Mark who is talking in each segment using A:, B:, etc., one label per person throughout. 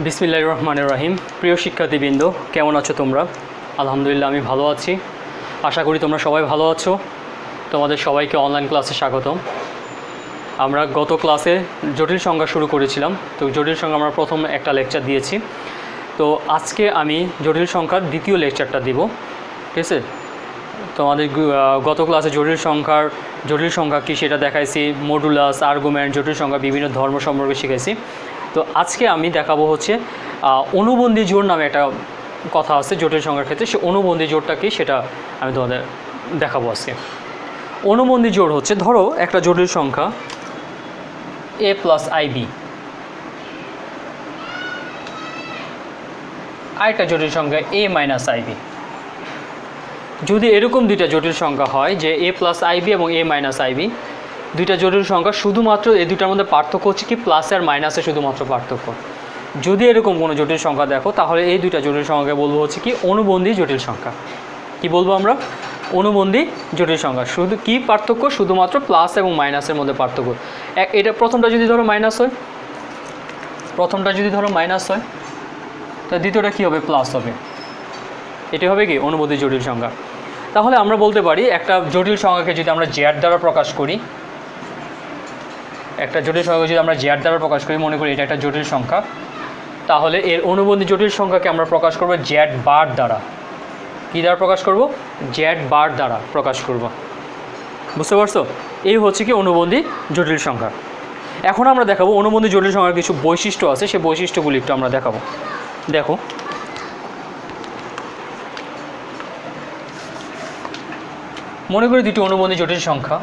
A: বিসমিল্লাহির রহমানির রহিম। প্রিয় শিক্ষার্থীবৃন্দ, কেমন আছো তোমরা? আলহামদুলিল্লাহ, আমি ভালো আছি। আশা করি তোমরা সবাই ভালো আছো। তোমাদের সবাইকে অনলাইন ক্লাসে স্বাগতম। আমরা গত ক্লাসে জটিল সংখ্যা শুরু করেছিলাম, তো জটিল সংখ্যা আমরা প্রথম একটা লেকচার দিয়েছি। তো আজকে আমি জটিল সংখ্যার দ্বিতীয় লেকচারটা দিব, ঠিক আছে? তোমাদের গত ক্লাসে জটিল সংখ্যা কী সেটা দেখাইছি, মডুলাস, আর্গুমেন্ট, জটিল সংখ্যা বিভিন্ন ধর্ম সম্পর্কে শিখেছি। তো আজকে আমি দেখাবো হচ্ছে অনুবন্ধী জোড় নামে একটা কথা আছে জটিল সংখ্যার ক্ষেত্রে। সে অনুবন্ধী জোড়টা কি সেটা আমি তোমাদের দেখাবো আজকে। অনুবন্ধী জোড় হচ্ছে, ধরো একটা জটিল সংখ্যা a প্লাস আইবি, আরেকটা জটিল সংখ্যা a মাইনাস আইবি। যদি এরকম দুইটা জটিল সংখ্যা হয় যে a প্লাস আইবি এবং a মাইনাস আইবি, দুইটা জটিল সংখ্যা, শুধুমাত্র এই দুইটার মধ্যে পার্থক্য হচ্ছে কি প্লাস আর মাইনাসে শুধুমাত্র পার্থক্য। যদি এরকম কোনো জটিল সংখ্যা দেখো, তাহলে এই দুইটা জটিল সংখ্যাকে বলবো হচ্ছে কি অনুবন্ধী জটিল সংখ্যা। কি বলবো আমরা? অনুবন্ধী জটিল সংখ্যা। শুধু কি পার্থক্য? শুধুমাত্র প্লাস এবং মাইনাসের মধ্যে পার্থক্য। এটা প্রথমটা যদি ধরো মাইনাস হয়, তা দ্বিতীয়টা কী হবে? প্লাস হবে। এটি হবে কি অনুবন্ধী জটিল সংখ্যা। তাহলে আমরা বলতে পারি একটা জটিল সংখ্যাকে যদি আমরা জেড দ্বারা প্রকাশ করি, মনে করি এটা একটা জটিল সংখ্যা, তাহলে এর অনুবন্ধী জটিল সংখ্যাকে আমরা প্রকাশ করব জেড বার দ্বারা। কী দ্বারা প্রকাশ করব? জেড বার দ্বারা প্রকাশ করব। বুঝতে পারছো? এই হচ্ছে কি অনুবন্ধী জটিল সংখ্যা। এখন আমরা দেখাবো অনুবন্ধী জটিল সংখ্যার কিছু বৈশিষ্ট্য আছে, সেই বৈশিষ্ট্যগুলি একটু আমরা দেখাবো। দেখো, মনে করি দুটি অনুবন্ধী জটিল সংখ্যা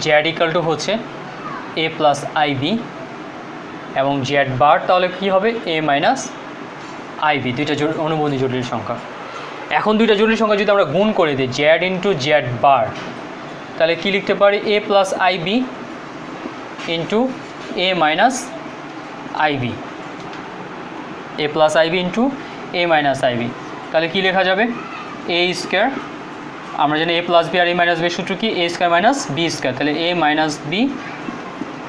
A: জেড ইকাল টু হচ্ছে a প্লাস আইবি এবং জেড বার, তাহলে কী হবে? a minus i b. দুইটা অনুবন্ধী জটিল সংখ্যা। এখন দুইটা জটিল সংখ্যা যদি আমরা গুণ করে দিই জেড ইন্টু জেড বার, তাহলে কী লিখতে পারি? a plus I B into a minus I B, a plus I B into a minus IB. তাহলে কী লেখা যাবে? a স্কোয়ার, আমরা জানি a প্লাস বি আর a মাইনাস বি সূত্র কি? a square minus B square. তাহলে a minus B,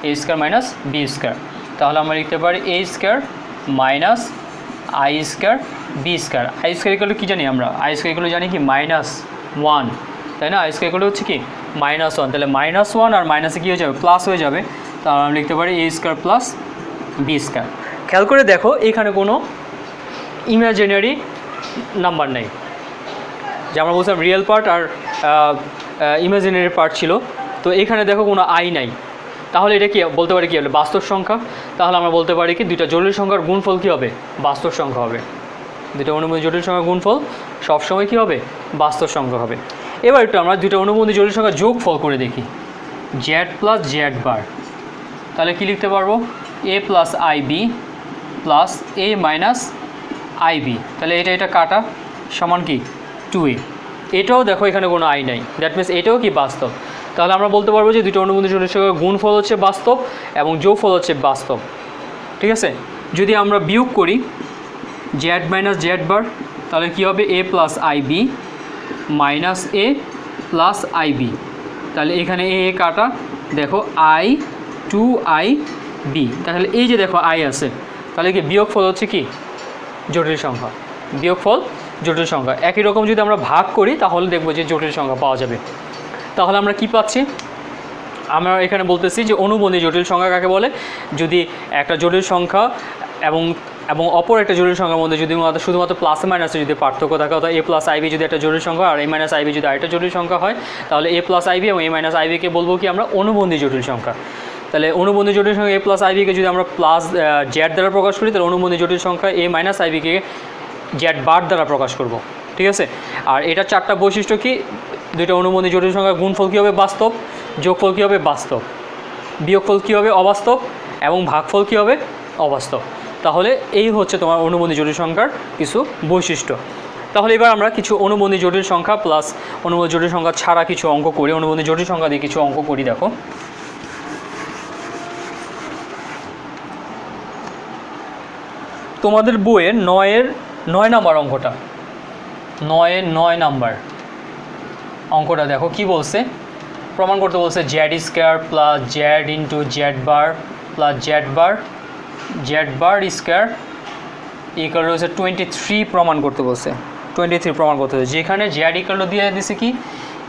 A: a square minus B square. তাহলে আমরা লিখতে পারি a square minus I square B square. I square equal to কী জানি আমরা? আই স্কোয়ার ইকুয়াল টু জানি কি? -1, তাই না? আই স্কোয়ার ইকুয়াল টু হচ্ছে কি? -1। তাহলে -1 আর মাইনাসে কী হয়ে যাবে? প্লাস হয়ে যাবে। তাহলে আমরা লিখতে পারি a square plus B square. খেয়াল করে দেখো, এখানে কোনো ইমাজিনারি নাম্বার নেই। যে আমরা বলছিলাম রিয়েল পার্ট আর ইমাজিনারি পার্ট ছিল, তো এখানে দেখো কোনো আই নাই। তাহলে এটা কি বলতে পারি? কী হবে? বাস্তব সংখ্যা। তাহলে আমরা বলতে পারি কি দুইটা জটিল সংখ্যার গুণফল কী হবে? বাস্তব সংখ্যা হবে। দুইটা অনুবন্ধী জটিল সংখ্যার গুণফল সবসময় কী হবে? বাস্তব সংখ্যা হবে। এবার একটু আমরা দুইটা অনুবন্ধী জটিল সংখ্যার যোগফল করে দেখি, জেড প্লাস জেড বার। তাহলে কী লিখতে পারবো? a plus i b plus a minus IB. তাহলে এটা কাটা সমান কি? 2a। এটাও দেখো এখানে কোনো আই নাই, দ্যাট মিনস এটাও কি? বাস্তব। তাহলে আমরা বলতে পারবো যে দুটো অনুবন্ধী জটিল সংখ্যার গুণফল হচ্ছে বাস্তব এবং যোগফল হচ্ছে বাস্তব। ঠিক আছে? যদি আমরা বিয়োগ করি জেড মাইনাস জেড বার, তাহলে কী হবে? a plus i b minus a plus i b. তাহলে এখানে a কাটা, দেখো i 2i b। তাহলে এই যে দেখো আই আছে, তাহলে কি বিয়োগফল হচ্ছে কি? জটিল সংখ্যা। বিয়োগফল জটিল সংখ্যা। একই রকম যদি আমরা ভাগ করি তাহলে দেখবো যে জটিল সংখ্যা পাওয়া যাবে। তাহলে আমরা কি পাচ্ছি? আমরা এখানে বলতেছি যে অনুবন্ধী জটিল সংখ্যা কাকে বলে? যদি একটা জটিল সংখ্যা এবং অপর একটা জটিল সংখ্যার মধ্যে যদি শুধুমাত্র প্লাসে মাইনাসে যদি পার্থক্য থাকে, অর্থাৎ a প্লাস আইবি যদি একটা জটিল সংখ্যা আর a মাইনাস আইবি যদি আরেকটা জটিল সংখ্যা হয়, তাহলে a প্লাস আইবি এবং a মাইনাস আইবিকে বলবো কি আমরা? অনুবন্ধী জটিল সংখ্যা। তাহলে অনুবন্ধী জটিল সংখ্যা a প্লাস আইবিকে যদি আমরা প্লাস জেড দ্বারা প্রকাশ করি, তাহলে অনুবন্ধী জটিল সংখ্যা a মাইনাস আইবিকে জেড বার দ্বারা প্রকাশ করব। ঠিক আছে? আর এটা চারটা বৈশিষ্ট্য কি? দুইটা অনুবন্ধী জটিল সংখ্যার গুণফল কী হবে? বাস্তব। যোগফল কী হবে? বাস্তব। বিয়োগফল কী হবে? অবাস্তব। এবং ভাগফল কী হবে? অবাস্তব। তাহলে এই হচ্ছে তোমার অনুবন্ধী জটিল সংখ্যার কিছু বৈশিষ্ট্য। তাহলে এবার আমরা কিছু অনুবন্ধী জটিল সংখ্যা প্লাস অনুবন্ধী জটিল সংখ্যা ছাড়া কিছু অঙ্ক করি, অনুবন্ধী জটিল সংখ্যা দিয়ে কিছু অঙ্ক করি। দেখো, তোমাদের বইয়ের 9 নাম্বার অঙ্কটা, 9 নাম্বার অঙ্কটা দেখো কি বলছে? প্রমাণ করতে বলছে Z square plus Z into Z bar plus Z bar Z bar square equal হচ্ছে 23 প্রমাণ করতে বলছে, 23 প্রমাণ করতে হবে। যেখানে জেড ইকুয়াল টু দিয়ে দিছে কি,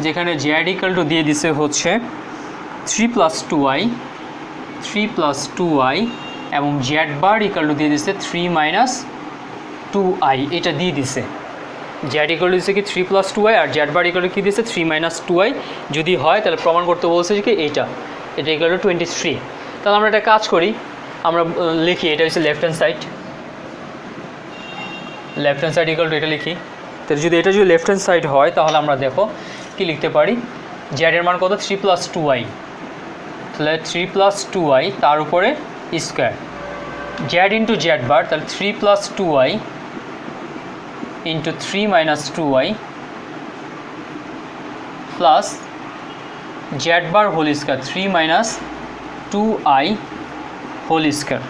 A: যেখানে জেড ইকুয়াল টু দিয়ে দিছে হচ্ছে 3 + 2i, 3 + 2i এবং জেড বার ইকুয়াল টু দিয়ে দিছে 3 - 2i, এটা দিয়ে দিছে। জেড ইকুয়াল টু দিচ্ছে কি 3 + 2i আর জেড বার ইকুয়াল টু কী দিচ্ছে 3 - 2i। যদি হয় তাহলে প্রমাণ করতে বলছে কি এটা ইকুয়াল টু 23। তাহলে আমরা একটা কাজ করি, আমরা লিখি এটা হচ্ছে left hand side, left hand side equal to এটা লিখি। তাহলে যদি এটা যদি লেফট হ্যান্ড সাইড হয় তাহলে আমরা দেখো কি লিখতে পারি, জেডের মান কত 3 + 2i, তাহলে 3 + 2i তার উপরে square, Z into Z bar, তাহলে 3 + 2i into 3 - 2i plus Z bar whole square 3 - 2i whole square,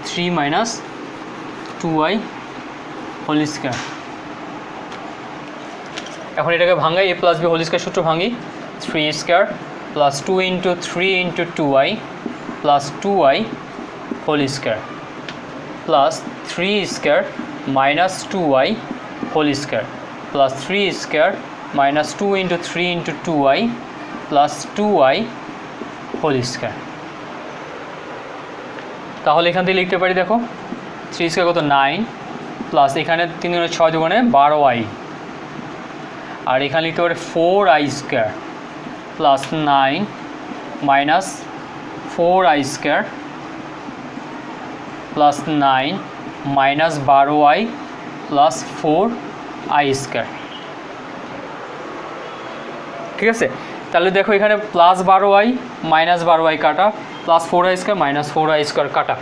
A: 3 - 2i whole square. এখন এটাকে ভাঙাই, a + b হোল স্কোয়ার সূত্র ভাঙি, 3 square plus 2 × 3 × 2i plus 2i whole square plus 3 square minus 2i whole square plus 3 square minus 2 × 3 × 2i plus 2i whole square. তাহলে এখান থেকে লিখতে পারি, দেখো 3 স্কোয়ার কত 9 প্লাস এখানে 3 × 6 = 12i আর এখানে লিখতে পারি 4i square plus 9 minus 4i square plus 9 minus 12i plus 4i square. ঠিক আছে, তাহলে দেখো এখানে প্লাস 12i মাইনাস 12i কাটা, plus 4i square minus 4i square কাটা।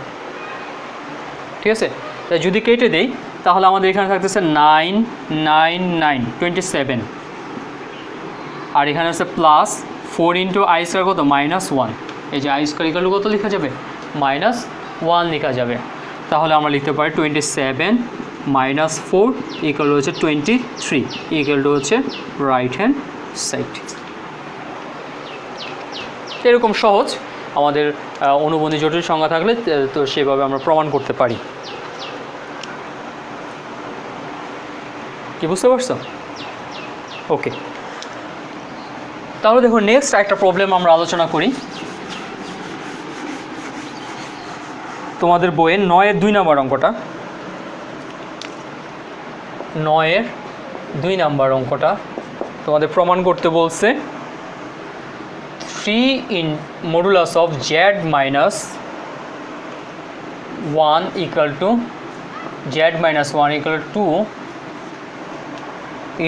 A: ঠিক আছে, তাই যদি কেটে দেই তাহলে আমাদের এখানে থাকতেছে 9 9 9 27 আর এখানে আছে প্লাস 4 × i স্কোয়ার কত -1, এই যে i স্কোয়ার ইকুয়াল টু কত লেখা যাবে -1 লেখা যাবে। তাহলে আমরা লিখতে পারি 27 - 4 ইকুয়াল টু হচ্ছে 23 ইকুয়াল টু হচ্ছে রাইট হ্যান্ড সাইড। এরকম সহজ আমাদের অনুবন্ধী জটিল সংখ্যা থাকলে তো সেভাবে আমরা প্রমাণ করতে পারি। কি বুঝতে পারছো? ওকে, তাহলে দেখো নেক্সট একটা প্রবলেম আমরা আলোচনা করি। তোমাদের বইয়ের 9-এর 2 নম্বর অঙ্কটা, 9-এর 2 নম্বর অঙ্কটা তোমাদের প্রমাণ করতে বলছে 3 in modulus of z - 1 equal to z - 1 equal to 2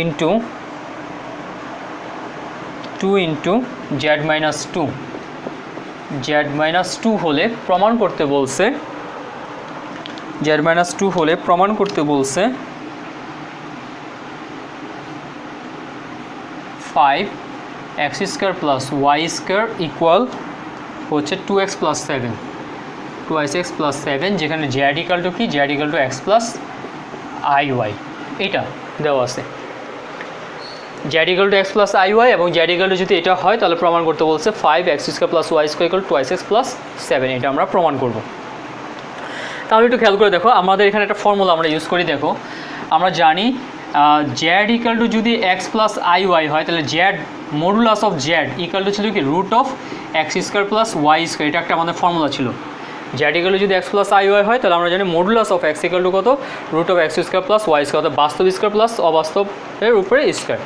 A: into 2 into z - 2, z - 2 হলে প্রমাণ করতে বলছে, z - 2 হলে প্রমাণ করতে বলছে 5x² + y² ইকুয়াল হচ্ছে 2x + 7, 2x + 7, যেখানে z ইকুয়াল টু কি, z equal to x + iy, এটা দেওয়া আছে। z equal to x + iy এবং z ইকুয়াল টু যদি এটা হয় তাহলে প্রমাণ করতে বলছে 5x² + y² ইকুয়াল 2x + 7, এটা আমরা প্রমাণ করব। তাহলে একটু খেয়াল করে দেখো, আমাদের এখানে একটা ফর্মুলা আমরা ইউজ করি। দেখো আমরা জানি z ইকুয়াল টু যদি x + iy হয় তাহলে z modulus of z equal to ছিল কি √(x² + y²), এটা একটা আমাদের ফর্মুলা ছিল। z ইকুয়াল টু যদি x + iy হয় তাহলে আমরা জানি modulus of x equal to কত √(x² + y²), অর্থাৎ বাস্তব স্কয়ার প্লাস অবাস্তবের উপরে স্কয়ার।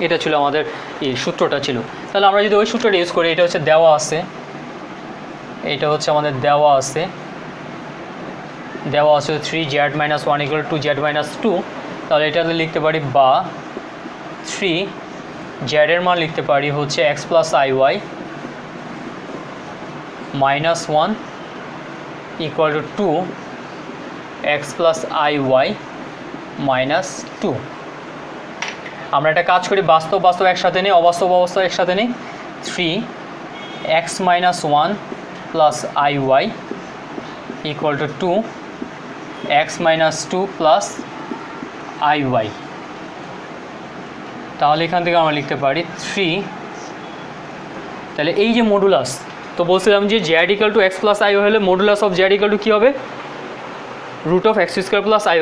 A: এটা ছিল আমাদের এই সূত্রটা ছিল। তাহলে আমরা যদি ওই সূত্রটা ইউজ করি, এটা হচ্ছে দেওয়া আছে, এটা হচ্ছে আমাদের দেওয়া আছে 3z - 1 ইকুয়াল টু z - 2, তাহলে এটাতে লিখতে পারি বা 3 z এর মান লিখতে পারি হচ্ছে x + iy -1 equal to 2 x + iy -2। আমরা একটা কাজ করি, বাস্তব একসাথে নেই, অবাস্তব একসাথে নেই। 3x - 1 + iy equal to 2x - 2 + iy। তাহলে এখান থেকে আমরা লিখতে পারি 3, তাহলে এই যে মডুলাস তো বলছিলাম যে Z equal to X plus I হলে modulus of Z equal to কী হবে, root of X square plus I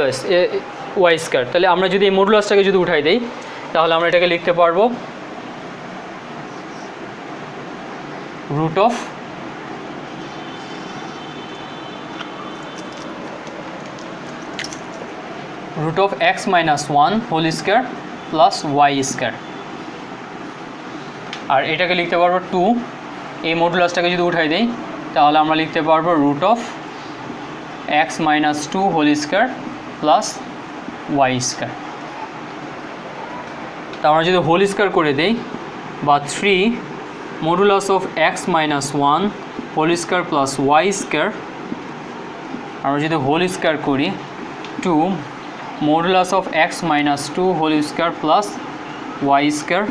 A: Y square. তাহলে আমরা যদি এই মডুলাসটাকে যদি উঠাই দিই তাহলে আমরা এটাকে লিখতে পারবো root of x minus one whole square plus Y square. আর এটাকে লিখতে পারবো টু, এই মডুলাসটাকে যদি উঠাই দিই তাহলে আমরা লিখতে পারবো root of x minus two whole square plus Y square. তা আমরা যদি হোল স্কোয়ার করে দিই বা three modulus of x minus one whole square plus Y square, আমরা যদি হোল স্কোয়ার করি two modulus of x minus two whole square plus Y square,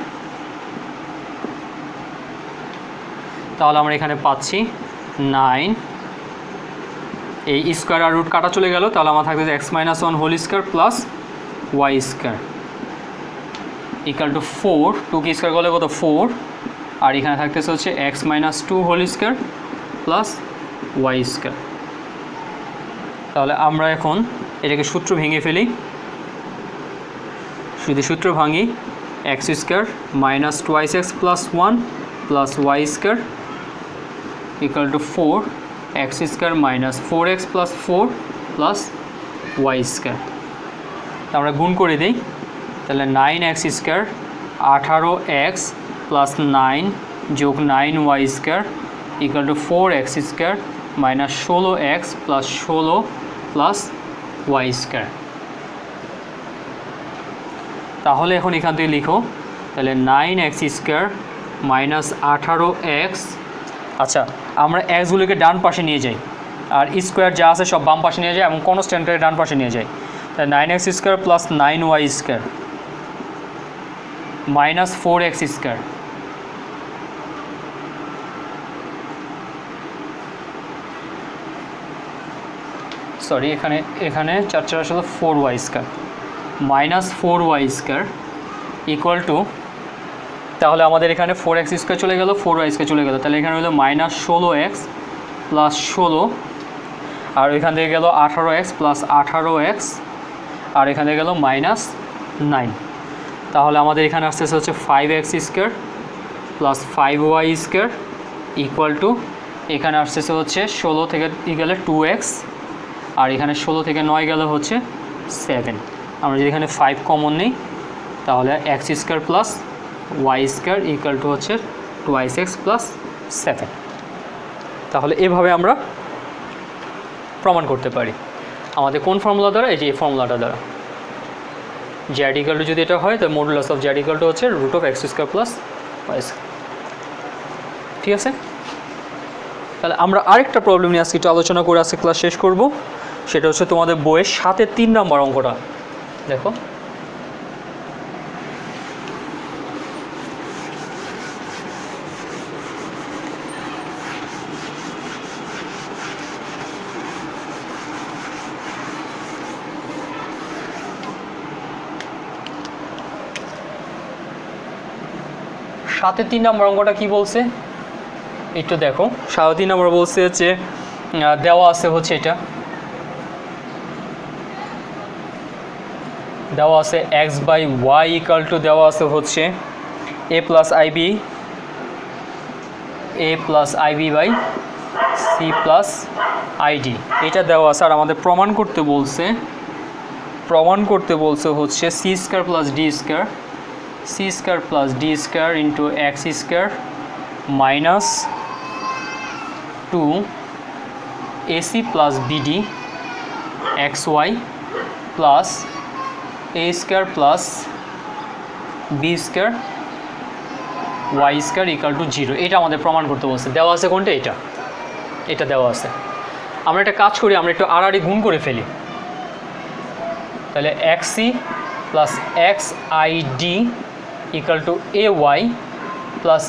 A: তাহলে আমরা এখানে পাচ্ছি 9। এই স্কোয়ার আর রুট কাটা চলে গেল, তাহলে আমার থাকতেছে x minus one whole square plus Y square equal to 4, 2 কি স্কোয়ার করলে কত 4, আর এখানে থাকতেছে হচ্ছে x minus two whole square plus Y square. তাহলে আমরা এখন এটাকে সূত্র ভেঙে ফেলি, যদি সূত্র ভাঙি x square minus twice x plus one plus Y square equal to 4 x square minus 4x plus 4 plus Y square. আমরা গুণ করে দিই, তাহলে 9x স্কোয়ার 18x প্লাস 9 যোগ 9y square equal to 4x square minus 16x plus 16 plus Y square. তাহলে এখন এখান থেকে লিখো, তাহলে 9x স্কোয়ার মাইনাস 18x, আচ্ছা আমরা এক্সগুলোকে ডান পাশে নিয়ে যাই আর স্কোয়ার যা আছে সব বাম পাশে নিয়ে যায় এবং কনস্ট্যান্টকে ডান পাশে নিয়ে যাই, তাহলে 9x square plus 9y square minus 4x square sorry এখানে 4 4 আসলে 4y square minus 4y square equal two, তাহলে আমাদের এখানে 4x স্কোয়ার চলে গেল 4y স্কোয়ার চলে গেল, তাহলে এখানে হলো মাইনাস 16x প্লাস 16, আর এখান থেকে গেল 18x প্লাস 18x, আর এখান থেকে গেল মাইনাস 9। তাহলে আমাদের এখানে আসতেছে হচ্ছে 5x square plus 5y square equal two, এখানে আসতেছে হচ্ছে 16 থেকে গেলে 2x, আর এখানে 16 থেকে 9 গেলে হচ্ছে 7। আমরা যদি এখানে 5 কমন নিই তাহলে x square plus Y square equal to হচ্ছে 2x প্লাস 7। তাহলে এভাবে আমরা প্রমাণ করতে পারি আমাদের কোন ফর্মুলা দ্বারা, এই যে এই ফর্মুলাটা দ্বারা জেড ইকুয়াল টু যদি এটা হয় তাহলে modulus of Z equal to হচ্ছে root of X square plus Y square. ঠিক আছে, তাহলে আমরা আরেকটা প্রবলেম নিয়ে আজকে একটু আলোচনা করে আজকে ক্লাস শেষ করব, সেটা হচ্ছে তোমাদের বইয়ের 7-এর 3 নম্বর অঙ্কটা। দেখো সাথে 3 নম্বর অঙ্কটা কি বলছে একটু দেখো। 3 নম্বর বলছে হচ্ছে দেওয়া আছে হচ্ছে এটা দেওয়া আছে X by Y equal to দেওয়া আছে হচ্ছে A plus I B by C plus I D, এটা দেওয়া আছে। আর আমাদের প্রমাণ করতে বলছে হচ্ছে C square plus D square into X square minus 2 AC plus BD X Y plus A square plus B square Y square equal to 0। এটা আমাদের প্রমাণ করতে বলছে। দেওয়া আছে কোনটা, এটা দেওয়া আছে। আমরা একটা কাজ করি, আমরা একটু আড়াআড়ি গুণ করে ফেলি। তাহলে X C plus X I D equal to A Y plus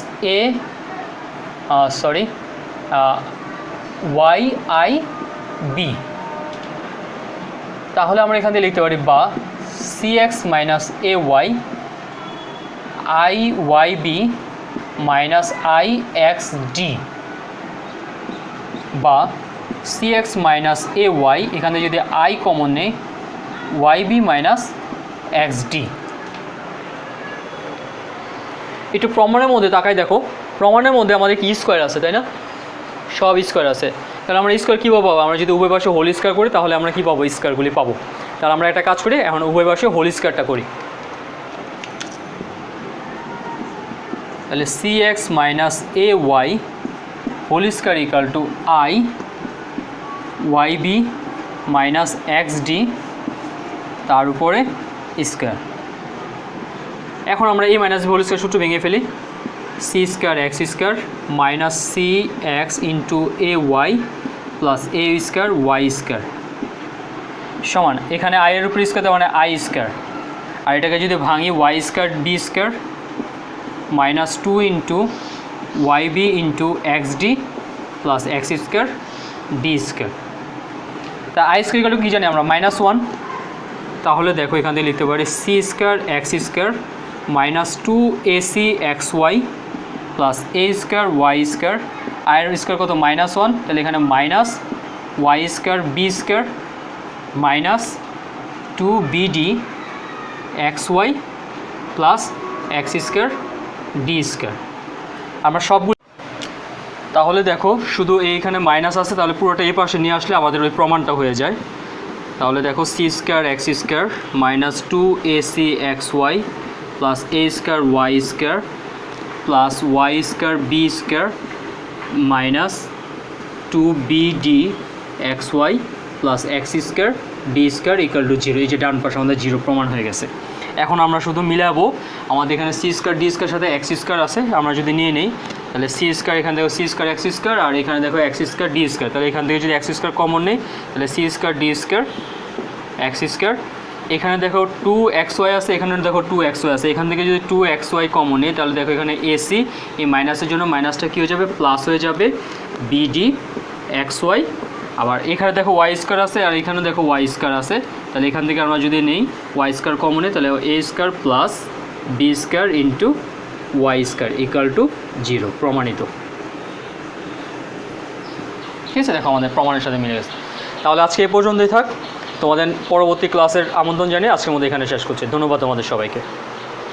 A: Y I B. তাহলে আমরা এখান থেকে লিখতে পারি বা C X minus A Y I Y B minus I X D বা C X minus A Y, এখানে যদি আই কমন নেই Y B minus X D. একটু প্রমাণের মধ্যে তাকাই দেখো, প্রমাণের মধ্যে আমাদের কি স্কোয়ার আছে তাই না, সব স্কোয়ার আছে। তাহলে আমরা স্কোয়ার কী পাবো, আমরা যদি উভয় পাশে হোল স্কোয়ার করি তাহলে আমরা কী পাবো, স্কোয়ারগুলি পাবো। তাহলে আমরা একটা কাজ করি, এখন উভয় পাশে হোল স্কোয়ারটা করি। তাহলে C X minus A Y whole square equal to I Y B minus X D তার উপরে স্কোয়ার। এখন আমরা A minus B whole square সূত্র ভেঙে ফেলি। C square x square minus C X into A Y plus A square Y square সমান, এখানে I এর উপর স্কোয়ার মানে আই স্কোয়ার, আর এটাকে যদি ভাঙি Y square B square minus 2 into Y B into X D plus x square D square. তা আই স্কোয়ার কী জানি আমরা -1, তাহলে দেখো এখান থেকে লিখতে পারি C square x square minus 2 AC x Y plus এ স্কোয়ার ওয়াই স্কোয়ার, আয়ের স্কোয়ার কত -1, তাহলে এখানে minus Y square B square minus 2 BD x Y plus x square D square. আমরা সবগুলো তাহলে দেখো শুধু এইখানে মাইনাস আছে, তাহলে পুরোটা এই পাশে নিয়ে আসলে আমাদের ওই প্রমাণটা হয়ে যায়। তাহলে দেখো c square x square minus 2 AC x Y plus A square Y square plus Y square B square minus 2 BD x Y plus x square D square equal to 0। এই যে ডান পাশে আমাদের 0 প্রমাণ হয়ে গেছে। এখন আমরা শুধু মিলাবো, আমাদের এখানে সি স্কোয়ার ডি স্কোয়ার সাথে এক্স স্কোয়ার আছে, আমরা যদি নিয়ে নেই তাহলে সি স্কোয়ার, এখানে দেখো সি স্কোয়ার এক্স স্কোয়ার আর এখানে দেখো এক্স স্কোয়ার ডি স্কোয়ার, তাহলে এখান থেকে যদি এক্স স্কোয়ার কমন নেই তাহলে c square D square x square. এখানে দেখো 2xy আছে, এখানে দেখো 2xy আছে, এখান থেকে যদি 2xy কমন নেই তাহলে দেখো এখানে এসি, এই মাইনাসের জন্য মাইনাসটা কী হয়ে যাবে প্লাস হয়ে যাবে বিডি এক্স ওয়াই। আবার এখানে দেখো ওয়াই স্কোয়ার আছে আর এখানে দেখো ওয়াই স্কোয়ার আছে, তাহলে এখান থেকে আমরা যদি নেই ওয়াই স্কোয়ার কমনে তাহলে A square plus B square into Y square equal to 0 প্রমাণিত। ঠিক আছে, দেখো আমাদের প্রমাণের সাথে মিলে গেছে। তাহলে আজকে এ পর্যন্তই থাক, তোমাদের পরবর্তী ক্লাসের আমন্ত্রণ জানিয়ে আজকের মধ্যে এখানে শেষ করছি। ধন্যবাদ তোমাদের সবাইকে।